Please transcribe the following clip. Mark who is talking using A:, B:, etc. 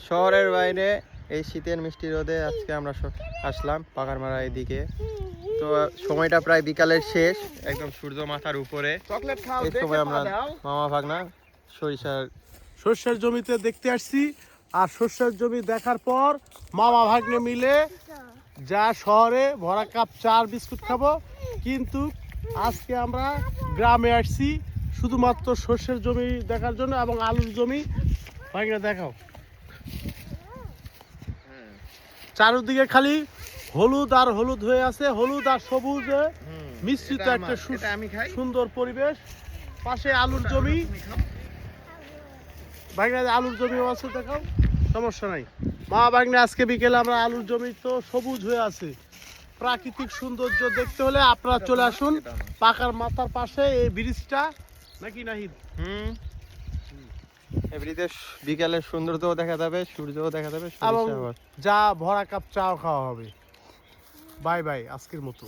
A: শহরের বাইরে এই শীতের মিষ্টি রোদে আজকে আমরা আসলাম পাকারমারা এদিকে। তো সময়টা প্রায় বিকালের শেষ, একদম সূর্য মাথার উপরে। এই সময় আমরা মামা ভাগনা
B: সর্ষের জমিতে দেখতে আসছি। আর সর্ষের জমি দেখার পর মামা ভাগ্নে মিলে যা শহরে ভরা কাপ চা আর বিস্কুট খাবো, কিন্তু আজকে আমরা গ্রামে আসছি শুধুমাত্র সর্ষের জমি দেখার জন্য এবং আলুর জমি। ভাগ্নে দেখাও, চারদিকে খালি হলুদ আর হলুদ হয়ে আছে, হলুদ আর সবুজে মিশ্রিত একটা সুন্দর পরিবেশ। পাশে আলুর জমি, ভাগ্নে আলুর জমিও আছে, দেখাও, সমস্যা নাই। মা ভাগ্নে আজকে বিকেলে আমরা আলুর জমি তো সবুজ হয়ে আছে। প্রাকৃতিক সৌন্দর্য দেখতে হলে আপনারা চলে আসুন পাকার মাথার পাশে এই ব্রিজটা, নাকি নাহিদ?
A: এমনিতে বিকালের সৌন্দর্যও দেখা যাবে, সূর্যও দেখা যাবে,
B: এবং যা ভরা কাপ চাও খাওয়া হবে। বাই বাই আজকের মতো।